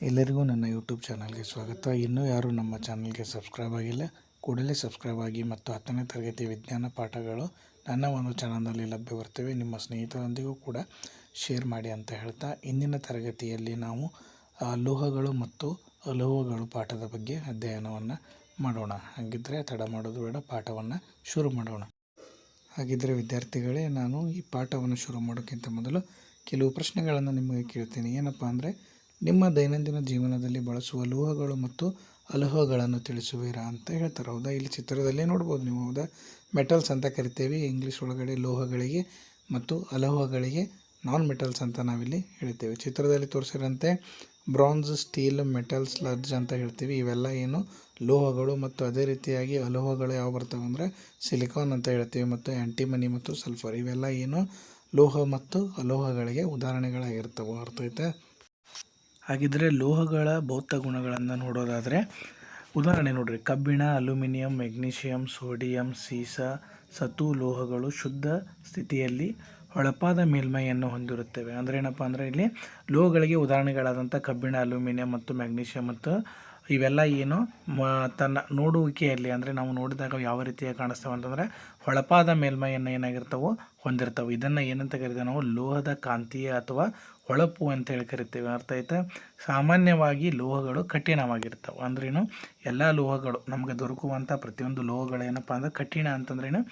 ಎಲ್ಲರಿಗೂ ನನ್ನ ಯೂಟ್ಯೂಬ್ ಚಾನಲ್ಗೆ ಸ್ವಾಗತ. ಇನ್ನೂ ಯಾರು ನಮ್ಮ ಚಾನಲ್ಗೆ ಸಬ್ಸ್ಕ್ರೈಬ್ ಆಗಿಲ್ಲ, ಕೂಡಲೇ ಸಬ್ಸ್ಕ್ರೈಬ್ ಆಗಿ ಮತ್ತು 10ನೇ ತರಗತಿ ವಿಜ್ಞಾನ ಪಾಠಗಳು ನನ್ನ ಒಂದು ಚಾನಲ್ನಲ್ಲಿ ಲಭ್ಯವಿರ್ತವೆ. ನಿಮ್ಮ ಸ್ನೇಹಿತರೊಂದಿಗೂ ಕೂಡ ಶೇರ್ ಮಾಡಿ ಅಂತ ಹೇಳ್ತಾ, ಇಂದಿನ ತರಗತಿಯಲ್ಲಿ ನಾವು ಲೋಹಗಳು ಮತ್ತು ಅಲೋಹಗಳು ಪಾಠದ ಬಗ್ಗೆ ಅಧ್ಯಯನವನ್ನು ಮಾಡೋಣ. ಹಾಗಿದ್ದರೆ ತಡ ಮಾಡೋದು ಬೇಡ, ಪಾಠವನ್ನು ಶುರು ಮಾಡೋಣ. ಹಾಗಿದ್ದರೆ ವಿದ್ಯಾರ್ಥಿಗಳೇ, ನಾನು ಈ ಪಾಠವನ್ನು ಶುರು ಮಾಡೋಕ್ಕಿಂತ ಮೊದಲು ಕೆಲವು ಪ್ರಶ್ನೆಗಳನ್ನು ನಿಮಗೆ ಕೇಳ್ತೀನಿ. ಏನಪ್ಪ ಅಂದರೆ, ನಿಮ್ಮ ದೈನಂದಿನ ಜೀವನದಲ್ಲಿ ಬಳಸುವ ಲೋಹಗಳು ಮತ್ತು ಅಲೋಹಗಳನ್ನು ತಿಳಿಸುವಿರಾ ಅಂತ ಹೇಳ್ತಾರೆ. ಹೌದಾ, ಇಲ್ಲಿ ಚಿತ್ರದಲ್ಲೇ ನೋಡ್ಬೋದು ನೀವು. ಹೌದಾ, ಮೆಟಲ್ಸ್ ಅಂತ ಕರಿತೇವೆ ಇಂಗ್ಲೀಷ್ ಒಳಗಡೆ ಲೋಹಗಳಿಗೆ, ಮತ್ತು ಅಲೋಹಗಳಿಗೆ ನಾನ್ ಮೆಟಲ್ಸ್ ಅಂತ ನಾವಿಲ್ಲಿ ಹೇಳ್ತೇವೆ. ಚಿತ್ರದಲ್ಲಿ ತೋರಿಸಿರಂತೆ ಬ್ರಾಂಜ್, ಸ್ಟೀಲ್, ಮೆಟಲ್, ಸ್ಲಡ್ಜ್ ಅಂತ ಹೇಳ್ತೀವಿ. ಇವೆಲ್ಲ ಏನು ಲೋಹಗಳು. ಮತ್ತು ಅದೇ ರೀತಿಯಾಗಿ ಅಲೋಹಗಳು ಯಾವ ಬರ್ತವೆ ಅಂದರೆ ಸಿಲಿಕಾನ್ ಅಂತ ಹೇಳ್ತೀವಿ, ಮತ್ತು ಆ್ಯಂಟಿಮನಿ ಮತ್ತು ಸಲ್ಫರ್. ಇವೆಲ್ಲ ಏನು ಲೋಹ ಮತ್ತು ಅಲೋಹಗಳಿಗೆ ಉದಾಹರಣೆಗಳಾಗಿರ್ತವೆ. ಅರ್ಥ ಆಯ್ತಾ? ಹಾಗಿದ್ದರೆ ಲೋಹಗಳ ಭೌತ ಗುಣಗಳನ್ನು ನೋಡೋದಾದರೆ ಉದಾಹರಣೆ ನೋಡ್ರಿ, ಕಬ್ಬಿಣ, ಅಲ್ಯೂಮಿನಿಯಂ, ಮೆಗ್ನೀಷಿಯಂ, ಸೋಡಿಯಂ, ಸೀಸ, ಸತು ಲೋಹಗಳು ಶುದ್ಧ ಸ್ಥಿತಿಯಲ್ಲಿ ಹೊಳಪಾದ ಮೇಲ್ಮೈಯನ್ನು ಹೊಂದಿರುತ್ತವೆ. ಅಂದರೆ ಏನಪ್ಪ ಅಂದರೆ ಇಲ್ಲಿ ಲೋಹಗಳಿಗೆ ಉದಾಹರಣೆಗಳಾದಂಥ ಕಬ್ಬಿಣ, ಅಲ್ಯೂಮಿನಿಯಂ ಮತ್ತು ಮ್ಯಾಗ್ನೀಷಿಯಂ ಮತ್ತು ಇವೆಲ್ಲ ಏನು ತನ್ನ ನೋಡುವಿಕೆಯಲ್ಲಿ ಅಂದರೆ ನಾವು ನೋಡಿದಾಗ ಯಾವ ರೀತಿಯಾಗಿ ಕಾಣಿಸ್ತವೆ ಅಂತಂದರೆ ಹೊಳಪಾದ ಮೇಲ್ಮೈಯನ್ನು ಏನಾಗಿರ್ತವೆ ಹೊಂದಿರ್ತವೆ. ಇದನ್ನು ಏನಂತ ಕರಿತೇವೆ ನಾವು? ಲೋಹದ ಕಾಂತೀಯ ಅಥವಾ ಹೊಳಪು ಅಂತೇಳಿ ಕರಿತೇವೆ. ಅರ್ಥ ಆಯ್ತಾ? ಸಾಮಾನ್ಯವಾಗಿ ಲೋಹಗಳು ಕಠಿಣವಾಗಿರ್ತವೆ. ಅಂದ್ರೇನು, ಎಲ್ಲ ಲೋಹಗಳು ನಮಗೆ ದೊರಕುವಂಥ ಪ್ರತಿಯೊಂದು ಲೋಹಗಳು ಏನಪ್ಪ ಅಂದ್ರೆ ಕಠಿಣ ಅಂತಂದ್ರೇನು,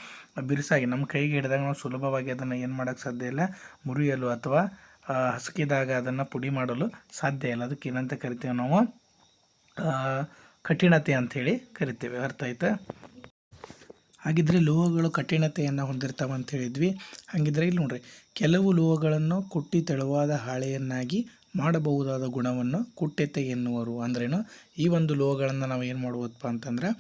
ಬಿರುಸಾಗಿ ನಮ್ಮ ಕೈಗೆ ಹಿಡಿದಾಗ ನಾವು ಸುಲಭವಾಗಿ ಅದನ್ನು ಏನು ಮಾಡೋಕ್ಕೆ ಸಾಧ್ಯ ಇಲ್ಲ, ಮುರಿಯಲು ಅಥವಾ ಹಸಕಿದಾಗ ಅದನ್ನು ಪುಡಿ ಮಾಡಲು ಸಾಧ್ಯ ಇಲ್ಲ. ಅದಕ್ಕೆ ಏನಂತ ಕರಿತೇವೆ ನಾವು? ಕಠಿಣತೆ ಅಂಥೇಳಿ ಕರಿತೇವೆ. ಅರ್ಥ ಆಯ್ತಾ? ಹಾಗಿದ್ರೆ ಲೋಹಗಳು ಕಠಿಣತೆಯನ್ನು ಹೊಂದಿರ್ತಾವೆ ಅಂತ ಹೇಳಿದ್ವಿ. ಹಾಗಿದ್ರೆ ಇಲ್ಲಿ ನೋಡ್ರಿ, ಕೆಲವು ಲೋಹಗಳನ್ನು ಕುಟ್ಟಿ ತೆಳುವಾದ ಹಾಳೆಯನ್ನಾಗಿ ಮಾಡಬಹುದಾದ ಗುಣವನ್ನು ಕುಟ್ಯತೆ ಎನ್ನುವರು. ಅಂದ್ರೇನು, ಈ ಒಂದು ಲೋಹಗಳನ್ನು ನಾವು ಏನು ಮಾಡ್ಬೋದಪ್ಪ ಅಂತಂದ್ರೆ,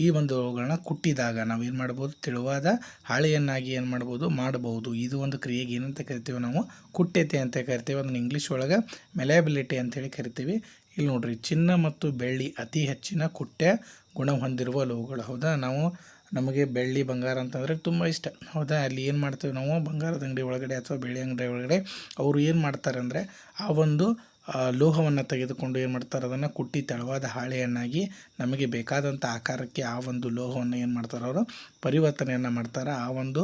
ಈ ಒಂದು ಲೋಹಗಳನ್ನ ಕುಟ್ಟಿದಾಗ ನಾವು ಏನು ಮಾಡ್ಬೋದು, ತೆಳುವಾದ ಹಾಳೆಯನ್ನಾಗಿ ಏನು ಮಾಡಬಹುದು. ಇದು ಒಂದು ಕ್ರಿಯೆಗೆ ಏನಂತ ಕರಿತೀವಿ ನಾವು? ಕುಟ್ಯತೆ ಅಂತ ಕರಿತೀವಿ. ಅದನ್ನು ಇಂಗ್ಲೀಷ್ ಒಳಗೆ ಮೆಲೆಬಿಲಿಟಿ ಅಂತೇಳಿ ಕರಿತೀವಿ. ಇಲ್ಲಿ ನೋಡ್ರಿ, ಚಿನ್ನ ಮತ್ತು ಬೆಳ್ಳಿ ಅತಿ ಹೆಚ್ಚಿನ ಕುಟ್ಯ ಗುಣ ಹೊಂದಿರುವ ಲೋಹಗಳು. ಹೌದಾ, ನಮಗೆ ಬೆಳ್ಳಿ, ಬಂಗಾರ ಅಂತಂದರೆ ತುಂಬ ಇಷ್ಟ. ಹೌದಾ, ಅಲ್ಲಿ ಏನು ಮಾಡ್ತೇವೆ ನಾವು? ಬಂಗಾರದ ಅಂಗಡಿ ಒಳಗಡೆ ಅಥವಾ ಬೆಳ್ಳಿ ಅಂಗಡಿ ಒಳಗಡೆ ಅವರು ಏನು ಮಾಡ್ತಾರೆ ಅಂದರೆ ಆ ಒಂದು ಲೋಹವನ್ನು ತೆಗೆದುಕೊಂಡು ಏನು ಮಾಡ್ತಾರೆ, ಅದನ್ನು ಕುಟ್ಟಿ ತೆಳುವಾದ ಹಾಳೆಯನ್ನಾಗಿ ನಮಗೆ ಬೇಕಾದಂಥ ಆಕಾರಕ್ಕೆ ಆ ಒಂದು ಲೋಹವನ್ನು ಏನು ಮಾಡ್ತಾರೆ, ಅವರು ಪರಿವರ್ತನೆಯನ್ನು ಮಾಡ್ತಾರೆ. ಆ ಒಂದು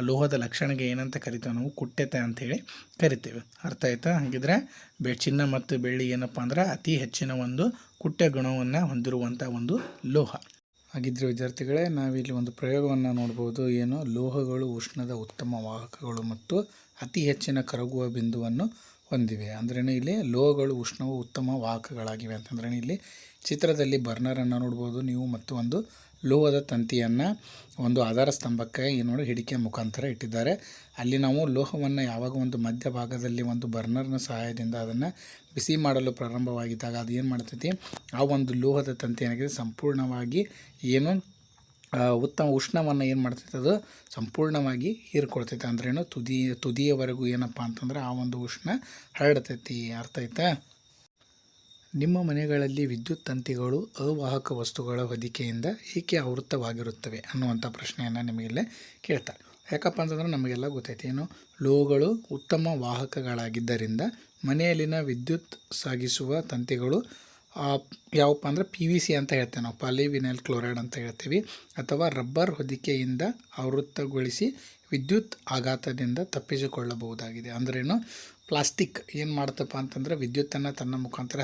ಲೋಹದ ಲಕ್ಷಣಕ್ಕೆ ಏನಂತ ಕರಿತೇವೆ ನಾವು? ಕುಟ್ಯತೆ ಅಂಥೇಳಿ ಕರಿತೇವೆ. ಅರ್ಥ ಆಯ್ತಾ? ಹಾಗಿದ್ರೆ ಚಿನ್ನ ಮತ್ತು ಬೆಳ್ಳಿ ಏನಪ್ಪ ಅಂದ್ರೆ ಅತಿ ಹೆಚ್ಚಿನ ಒಂದು ಕುಟ್ಯ ಗುಣವನ್ನು ಹೊಂದಿರುವಂಥ ಒಂದು ಲೋಹ. ಹಾಗಿದ್ರೆ ವಿದ್ಯಾರ್ಥಿಗಳೇ, ನಾವಿಲ್ಲಿ ಒಂದು ಪ್ರಯೋಗವನ್ನು ನೋಡ್ಬೋದು. ಏನು, ಲೋಹಗಳು ಉಷ್ಣದ ಉತ್ತಮ ವಾಹಕಗಳು ಮತ್ತು ಅತಿ ಹೆಚ್ಚಿನ ಕರಗುವ ಬಿಂದುವನ್ನು ಹೊಂದಿವೆ. ಅಂದ್ರೇನು, ಇಲ್ಲಿ ಲೋಹಗಳು ಉಷ್ಣವು ಉತ್ತಮ ವಾಹಕಗಳಾಗಿವೆ ಅಂತಂದ್ರೆ ಇಲ್ಲಿ ಚಿತ್ರದಲ್ಲಿ ಬರ್ನರನ್ನು ನೋಡ್ಬೋದು ನೀವು, ಮತ್ತು ಒಂದು ಲೋಹದ ತಂತಿಯನ್ನು ಒಂದು ಆಧಾರ ಸ್ತಂಭಕ್ಕೆ ನೋಡಿ ಹಿಡಿಕೆ ಮುಖಾಂತರ ಇಟ್ಟಿದ್ದಾರೆ. ಅಲ್ಲಿ ನಾವು ಲೋಹವನ್ನು ಯಾವಾಗ ಒಂದು ಮಧ್ಯಭಾಗದಲ್ಲಿ ಒಂದು ಬರ್ನರ್ನ ಸಹಾಯದಿಂದ ಅದನ್ನು ಬಿಸಿ ಮಾಡಲು ಪ್ರಾರಂಭವಾಗಿದ್ದಾಗ ಅದು ಏನು ಮಾಡ್ತೈತಿ, ಆ ಒಂದು ಲೋಹದ ತಂತಿ ಏನಾಗಿದೆ ಸಂಪೂರ್ಣವಾಗಿ ಏನು ಉತ್ತಮ ಉಷ್ಣವನ್ನು ಏನು ಮಾಡ್ತೈತೆ, ಅದು ಸಂಪೂರ್ಣವಾಗಿ ಹೀರ್ಕೊಳ್ತೈತೆ. ಅಂದ್ರೇನು, ತುದಿಯವರೆಗೂ ಏನಪ್ಪ ಅಂತಂದ್ರೆ ಆ ಒಂದು ಉಷ್ಣ ಹರಡ್ತೈತಿ. ಅರ್ಥ ಆಯ್ತಾ? ನಿಮ್ಮ ಮನೆಗಳಲ್ಲಿ ವಿದ್ಯುತ್ ತಂತಿಗಳು ಅವಾಹಕ ವಸ್ತುಗಳ ಹೊದಿಕೆಯಿಂದ ಏಕೆ ಆವೃತವಾಗಿರುತ್ತವೆ ಅನ್ನುವಂಥ ಪ್ರಶ್ನೆಯನ್ನು ನಿಮಗೆಲ್ಲೇ ಕೇಳ್ತಾರೆ. ಯಾಕಪ್ಪ ಅಂತಂದ್ರೆ ನಮಗೆಲ್ಲ ಗೊತ್ತೈತೆ, ಏನು ಲೋಹಗಳು ಉತ್ತಮ ವಾಹಕಗಳಾಗಿದ್ದರಿಂದ ಮನೆಯಲ್ಲಿನ ವಿದ್ಯುತ್ ಸಾಗಿಸುವ ತಂತಿಗಳು ಯಾವಪ್ಪ ಅಂದರೆ PVC ಅಂತ ಹೇಳ್ತೇವೆ ನಾವು, ಪಾಲಿವಿನೈಲ್ ಕ್ಲೋರೈಡ್ ಅಂತ ಹೇಳ್ತೀವಿ, ಅಥವಾ ರಬ್ಬರ್ ಹೊದಿಕೆಯಿಂದ ಆವೃತಗೊಳಿಸಿ ವಿದ್ಯುತ್ ಆಘಾತದಿಂದ ತಪ್ಪಿಸಿಕೊಳ್ಳಬಹುದಾಗಿದೆ. ಅಂದ್ರೇನು, ಪ್ಲಾಸ್ಟಿಕ್ ಏನು ಮಾಡ್ತಪ್ಪ ಅಂತಂದರೆ ವಿದ್ಯುತ್ತನ್ನು ತನ್ನ ಮುಖಾಂತರ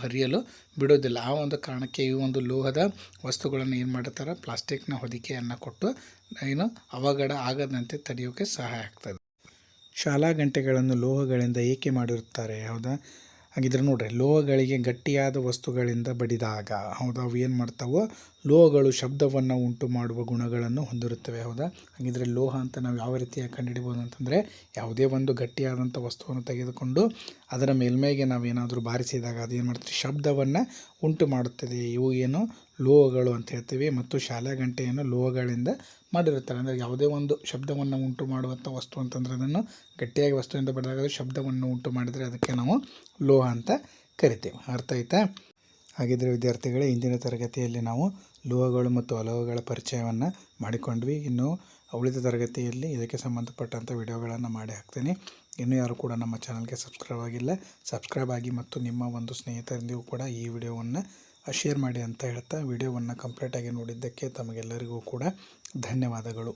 ಹರಿಯಲು ಬಿಡೋದಿಲ್ಲ. ಆ ಒಂದು ಕಾರಣಕ್ಕೆ ಈ ಒಂದು ಲೋಹದ ವಸ್ತುಗಳನ್ನು ಏನು ಮಾಡ್ತಾರೆ, ಪ್ಲಾಸ್ಟಿಕ್ನ ಹೊದಿಕೆಯನ್ನು ಕೊಟ್ಟು ಏನು ಅವಘಡ ಆಗದಂತೆ ತಡೆಯೋಕ್ಕೆ ಸಹಾಯ ಆಗ್ತದೆ. ಶಾಲಾ ಗಂಟೆಗಳನ್ನು ಲೋಹಗಳಿಂದ ಏಕೆ ಮಾಡಿರುತ್ತಾರೆ? ಹೌದಾ, ಹಾಗಿದ್ರೆ ನೋಡ್ರಿ, ಲೋಹಗಳಿಗೆ ಗಟ್ಟಿಯಾದ ವಸ್ತುಗಳಿಂದ ಬಡಿದಾಗ, ಹೌದಾ, ಅವು ಏನು ಮಾಡ್ತಾವೋ ಲೋಹಗಳು ಶಬ್ದವನ್ನು ಉಂಟು ಮಾಡುವ ಗುಣಗಳನ್ನು ಹೊಂದಿರುತ್ತವೆ. ಹೌದಾ, ಹಾಗಿದ್ರೆ ಲೋಹ ಅಂತ ನಾವು ಯಾವ ರೀತಿಯಾಗಿ ಕಂಡುಹಿಡಿಬೋದು ಅಂತಂದರೆ, ಯಾವುದೇ ಒಂದು ಗಟ್ಟಿಯಾದಂಥ ವಸ್ತುವನ್ನು ತೆಗೆದುಕೊಂಡು ಅದರ ಮೇಲ್ಮೈಗೆ ನಾವೇನಾದರೂ ಬಾರಿಸಿದಾಗ ಅದು ಏನು ಮಾಡ್ತೀವಿ, ಶಬ್ದವನ್ನು ಉಂಟು ಮಾಡುತ್ತದೆ. ಇವು ಏನು ಲೋಹಗಳು ಅಂತ ಹೇಳ್ತೀವಿ. ಮತ್ತು ಶಾಲಾ ಗಂಟೆಯನ್ನು ಲೋಹಗಳಿಂದ ಮಾಡಿರುತ್ತಾರೆ. ಅಂದರೆ ಯಾವುದೇ ಒಂದು ಶಬ್ದವನ್ನು ಉಂಟು ಮಾಡುವಂಥ ವಸ್ತು ಅಂತಂದರೆ ಅದನ್ನು ಗಟ್ಟಿಯಾಗಿ ವಸ್ತುವಿಂದ ಬಡಿದಾಗ ಅದು ಶಬ್ದವನ್ನು ಉಂಟು ಮಾಡಿದರೆ ಅದಕ್ಕೆ ನಾವು ಲೋಹ ಅಂತ ಕರಿತೇವೆ. ಅರ್ಥ ಆಯ್ತಾ? ಹಾಗಿದ್ರೆ ವಿದ್ಯಾರ್ಥಿಗಳೇ, ಇಂದಿನ ತರಗತಿಯಲ್ಲಿ ನಾವು ಲೋಹಗಳು ಮತ್ತು ಅಲೋಹಗಳ ಪರಿಚಯವನ್ನು ಮಾಡಿಕೊಂಡ್ವಿ. ಇನ್ನು ಉಳಿದ ತರಗತಿಯಲ್ಲಿ ಇದಕ್ಕೆ ಸಂಬಂಧಪಟ್ಟಂಥ ವಿಡಿಯೋಗಳನ್ನು ಮಾಡಿ ಹಾಕ್ತೀನಿ. ಇನ್ನೂ ಯಾರು ಕೂಡ ನಮ್ಮ ಚಾನಲ್ಗೆ ಸಬ್ಸ್ಕ್ರೈಬ್ ಆಗಿಲ್ಲ, ಸಬ್ಸ್ಕ್ರೈಬ್ ಆಗಿ ಮತ್ತು ನಿಮ್ಮ ಒಂದು ಸ್ನೇಹಿತರೊಂದಿಗೂ ಕೂಡ ಈ ವಿಡಿಯೋವನ್ನು ಶೇರ್ ಮಾಡಿ ಅಂತ ಹೇಳ್ತಾ ವಿಡಿಯೋವನ್ನು ಕಂಪ್ಲೀಟಾಗಿ ನೋಡಿದ್ದಕ್ಕೆ ತಮಗೆಲ್ಲರಿಗೂ ಕೂಡ ಧನ್ಯವಾದಗಳು.